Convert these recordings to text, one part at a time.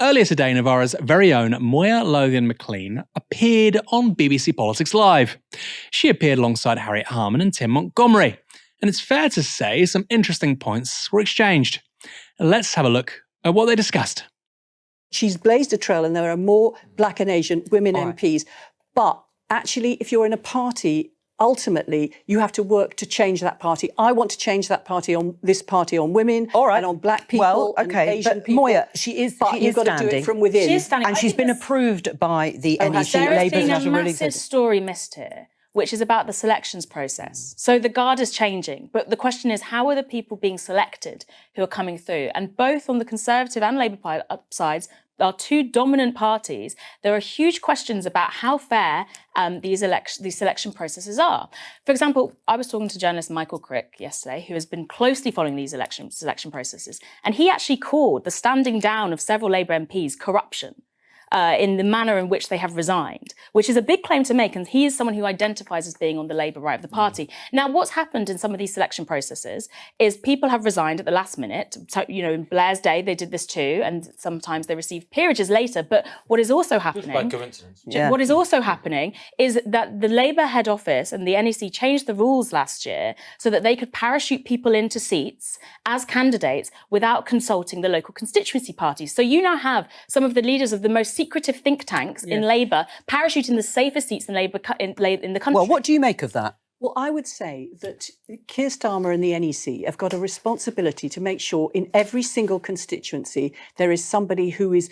Earlier today, Novara's very own Moya Lothian-McLean appeared on BBC Politics Live. She appeared alongside Harriet Harman and Tim Montgomery, and it's fair to say some interesting points were exchanged. Let's have a look at what they discussed. She's blazed a trail and there are more black and Asian women MPs, but actually if you're in a party, ultimately, you have to work to change that party. I want to change that party on this party on women and on black people and Asian people. Moya, she is you've got to do it from within. She is standing. And she's been approved by the NEC. There has been a massive story missed here, which is about the selections process. So the guard is changing, but the question is, how are the people being selected who are coming through? And both on the Conservative and Labour sides, are two dominant parties. There are huge questions about how fair these selection processes are. For example, I was talking to journalist Michael Crick yesterday, who has been closely following these selection processes, and he actually called the standing down of several Labour MPs corruption. In the manner in which they have resigned, which is a big claim to make, and he is someone who identifies as being on the Labour right of the party. Now, what's happened in some of these selection processes is people have resigned at the last minute. So, you know, in Blair's day, they did this too, and sometimes they received peerages later. But what is also happening... Just by coincidence. What is also happening is that the Labour head office and the NEC changed the rules last year so that they could parachute people into seats as candidates without consulting the local constituency parties. So you now have some of the leaders of the most secretive think tanks in Labour parachuting the safest seats in Labour in the country. Well, what do you make of that? Well, I would say that Keir Starmer and the NEC have got a responsibility to make sure in every single constituency there is somebody who is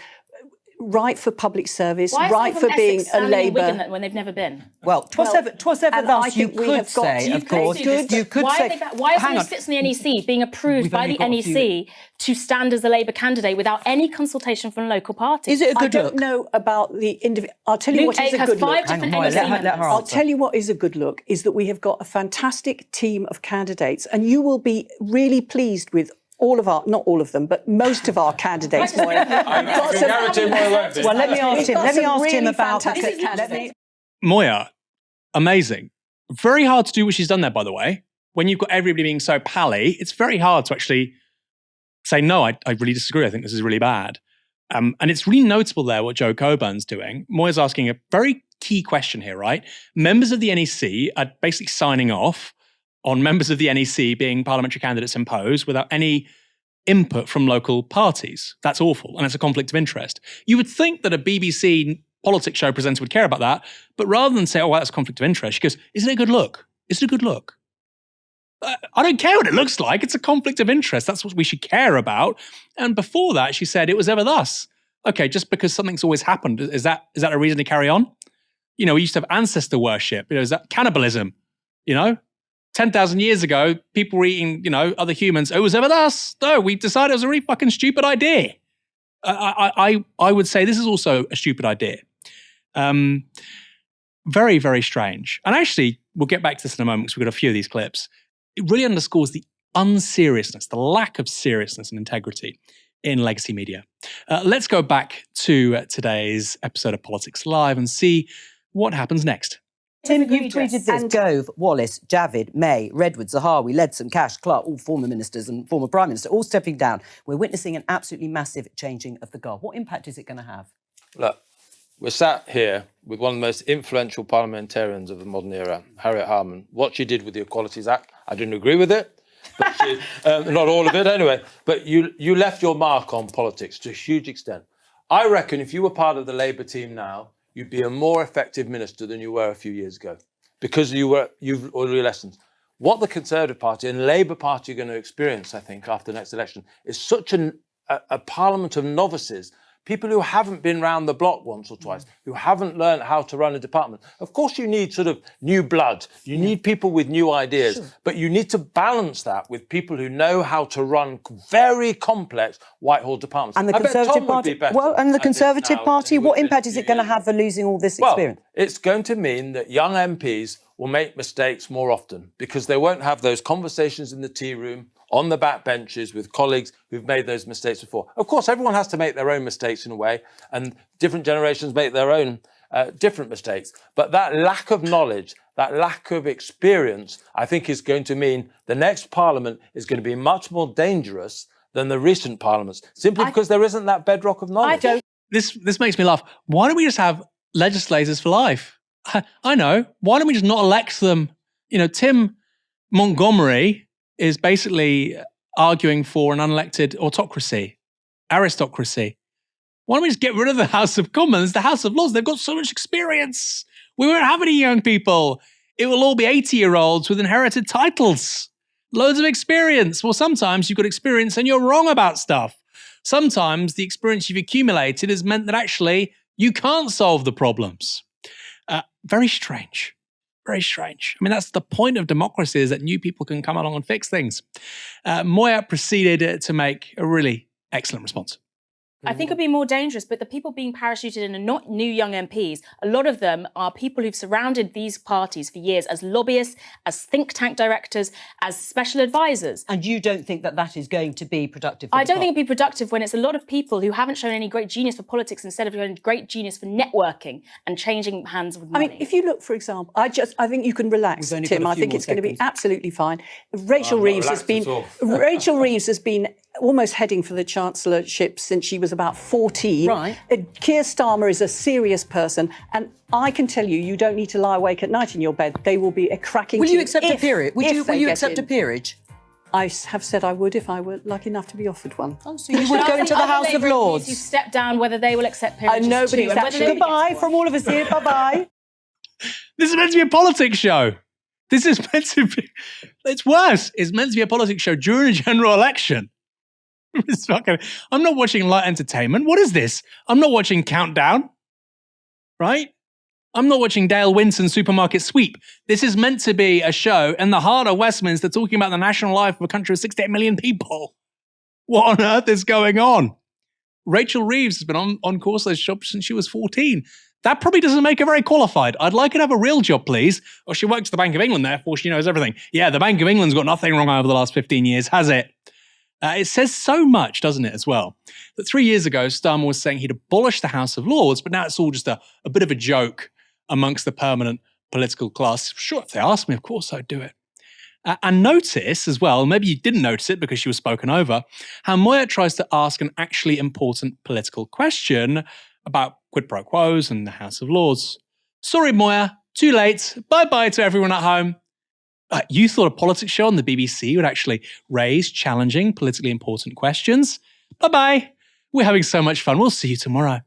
right for public service, right for being a Labour... when they've never been? Well, 'twas ever thus, you could say, of course. You could say... Why is there sits in the NEC being approved by the NEC to stand as a Labour candidate without any consultation from local parties? Is it a good look? I don't know about the individual... I'll tell you what is a good look. I'll tell you what is a good look, is that we have got a fantastic team of candidates, and you will be really pleased with all of our, not all of them, but most of our candidates, Moya. Well, let me ask him about it. Moya, amazing. Very hard to do what she's done there, by the way. When you've got everybody being so pally, it's very hard to actually say, no, I really disagree. I think this is really bad. And it's really notable there what Joe Coburn's doing. Moya's asking a very key question here, right? Members of the NEC are basically signing off on members of the NEC being parliamentary candidates imposed without any input from local parties. That's awful, and it's a conflict of interest. You would think that a BBC politics show presenter would care about that, but rather than say, oh, well, that's a conflict of interest, she goes, is it a good look? Is it a good look? I don't care what it looks like. It's a conflict of interest. That's what we should care about. And before that, she said, it was ever thus. Okay, just because something's always happened, is that a reason to carry on? You know, we used to have ancestor worship. You know, is that cannibalism? You know? 10,000 years ago, people were eating, you know, other humans. It was ever us. No, we decided it was a really fucking stupid idea. I would say this is also a stupid idea. Very, very strange. And actually, we'll get back to this in a moment because we've got a few of these clips. It really underscores the unseriousness, the lack of seriousness and integrity in legacy media. Let's go back to today's episode of Politics Live and see what happens next. Tim, you've tweeted this. Gove, Wallace, Javid, May, Redwood, Zahawi, Leadsom, Cash, Clark, all former ministers and former Prime Minister, all stepping down. We're witnessing an absolutely massive changing of the guard. What impact is it going to have? Look, we're sat here with one of the most influential parliamentarians of the modern era, Harriet Harman. What she did with the Equalities Act, I didn't agree with it. But she, not all of it anyway. But you left your mark on politics to a huge extent. I reckon if you were part of the Labour team now, you'd be a more effective minister than you were a few years ago because you've all your lessons. What the Conservative Party and Labour Party are going to experience, I think, after the next election is such a parliament of novices, people who haven't been round the block once or twice, who haven't learned how to run a department. Of course, you need sort of new blood. You need people with new ideas, but you need to balance that with people who know how to run very complex Whitehall departments. And the Conservative Party, what impact is it going to have for losing all this experience? Well, it's going to mean that young MPs will make mistakes more often because they won't have those conversations in the tea room, on the back benches with colleagues who've made those mistakes before. Of course, everyone has to make their own mistakes in a way, and different generations make their own different mistakes. But that lack of knowledge, that lack of experience, I think is going to mean the next Parliament is going to be much more dangerous than the recent parliaments, simply because there isn't that bedrock of knowledge. This makes me laugh. Why don't we just have legislators for life? I know. Why don't we just not elect them? Tim Montgomery is basically arguing for an unelected aristocracy. Why don't we just get rid of the House of Commons, the House of Lords? They've got so much experience. We won't have any young people. It will all be 80-year-olds with inherited titles. Loads of experience. Well, sometimes you've got experience and you're wrong about stuff. Sometimes the experience you've accumulated has meant that actually you can't solve the problems. Very strange. Very strange. I mean, that's the point of democracy, is that new people can come along and fix things. Moya proceeded to make a really excellent response. I think it'd be more dangerous, but the people being parachuted in are not new young MPs. A lot of them are people who've surrounded these parties for years as lobbyists, as think tank directors, as special advisors. And you don't think that that is going to be productive? I don't think it'd be productive when it's a lot of people who haven't shown any great genius for politics instead of showing great genius for networking and changing hands with money. I mean, if you look, for example, I think you can relax, Tim. I think it's going to be absolutely fine. Rachel Reeves has been almost heading for the chancellorship since she was about 14. Right. Keir Starmer is a serious person, and I can tell you don't need to lie awake at night in your bed. They will be a cracking. Will you accept a peerage? Will you accept a peerage? I have said I would if I were lucky enough to be offered one. Oh, so you would go into the House of Lords? You step down whether they will accept peerages nobody's actually. Goodbye from all of us here. Bye-bye. This is meant to be a politics show. This is meant to be. It's worse. It's meant to be a politics show during a general election. I'm not watching light entertainment. What is this? I'm not watching Countdown, right? I'm not watching Dale Winton Supermarket Sweep. This is meant to be a show in the heart of Westminster talking about the national life of a country of 68 million people. What on earth is going on? Rachel Reeves has been on Corso's job since she was 14. That probably doesn't make her very qualified. I'd like her to have a real job, please. Or she works at the Bank of England, therefore she knows everything. Yeah, the Bank of England's got nothing wrong over the last 15 years, has it? It says so much, doesn't it, as well, that 3 years ago, Starmer was saying he'd abolish the House of Lords, but now it's all just a bit of a joke amongst the permanent political class. Sure, if they asked me, of course I'd do it. And notice as well, maybe you didn't notice it because she was spoken over, how Moya tries to ask an actually important political question about quid pro quos and the House of Lords. Sorry, Moya, too late. Bye-bye to everyone at home. You thought a politics show on the BBC would actually raise challenging, politically important questions? Bye-bye. We're having so much fun. We'll see you tomorrow.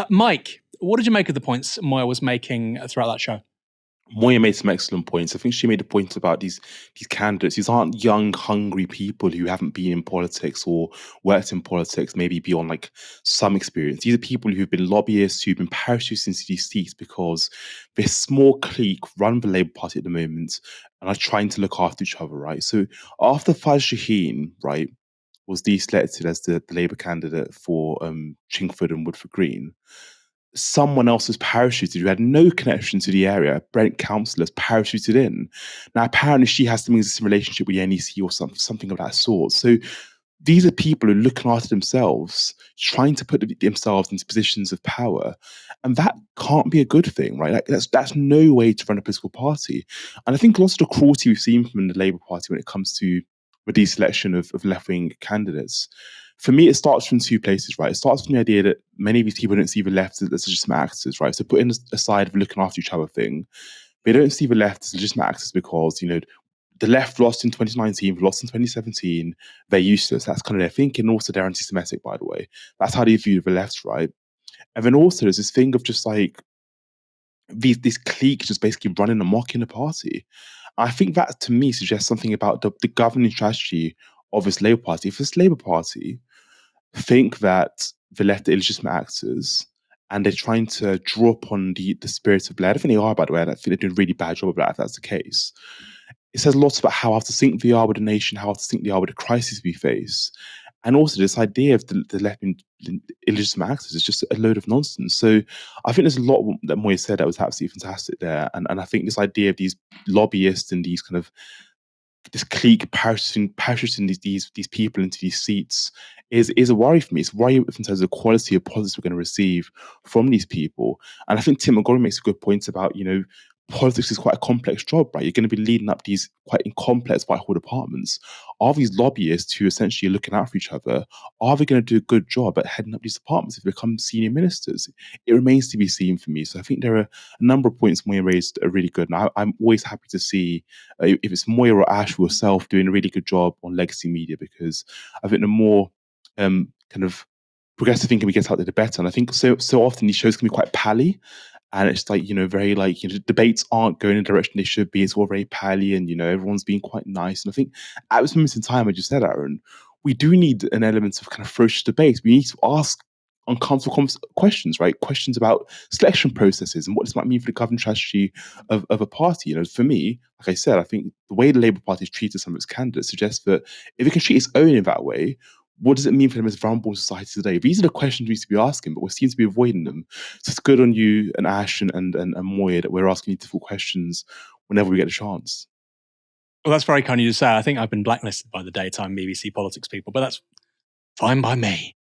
Mike, what did you make of the points Moya was making throughout that show? Moya made some excellent points. I think she made a point about these candidates. These aren't young, hungry people who haven't been in politics or worked in politics, maybe beyond like some experience. These are people who've been lobbyists, who've been parachuted into these seats because this small clique run the Labour Party at the moment and are trying to look after each other, right? So after Faz Shaheen, right, was deselected as the Labour candidate for Chingford and Woodford Green, someone else was parachuted who had no connection to the area. Brent Councillor parachuted in. Now, apparently she has some existing relationship with the NEC or something of that sort. So these are people who are looking after themselves, trying to put themselves into positions of power. And that can't be a good thing, right? Like, that's no way to run a political party. And I think lots of the cruelty we've seen from the Labour Party when it comes to the deselection of left-wing candidates, for me, it starts from two places, right? It starts from the idea that many of these people don't see the left as legitimate actors, right? So putting aside the looking after each other thing, they don't see the left as legitimate actors because, you know, the left lost in 2019, lost in 2017, they're useless. That's kind of their thinking. Also, they're anti-Semitic, by the way. That's how they view the left, right? And then also there's this thing of just like this clique just basically running amok in the party. I think that, to me, suggests something about the governing strategy of this Labour Party. If this Labour Party think that the left are illegitimate actors and they're trying to draw upon the spirit of Blair, I think they are, by the way, and I think they're doing a really bad job of that if that's the case. It says lots about how out of sync they are with the nation, how out of sync they are with the crisis we face. And also this idea of the left being illegitimate actors is just a load of nonsense. So I think there's a lot that Moya said that was absolutely fantastic there. And I think this idea of these lobbyists and these kind of this clique parachuting these people into these seats is a worry for me. It's a worry in terms of the quality of policies we're going to receive from these people. And I think Tim Montgomery makes a good point about, you know, politics is quite a complex job, right? You're going to be leading up these quite complex Whitehall departments. Are these lobbyists who essentially are looking out for each other, are they going to do a good job at heading up these departments if they become senior ministers? It remains to be seen for me. So I think there are a number of points Moya raised are really good. And I'm always happy to see if it's Moya or Ash or yourself doing a really good job on legacy media, because I think the more kind of progressive thinking we get out there, the better. And I think so often these shows can be quite pally. And it's like, very like, debates aren't going in the direction they should be. It's all very pally and, everyone's being quite nice. And I think at this moment in time, I just said, Aaron, we do need an element of kind of ferocious debate. We need to ask uncomfortable questions, right? Questions about selection processes and what this might mean for the governing strategy of a party. For me, like I said, I think the way the Labour Party has treated some of its candidates suggests that if it can treat its own in that way, what does it mean for them as vulnerable in society today? These are the questions we need to be asking, but we seem to be avoiding them. So it's good on you and Ash and Moya that we're asking you difficult questions whenever we get a chance. Well, that's very kind of you to say. I think I've been blacklisted by the daytime BBC politics people, but that's fine by me.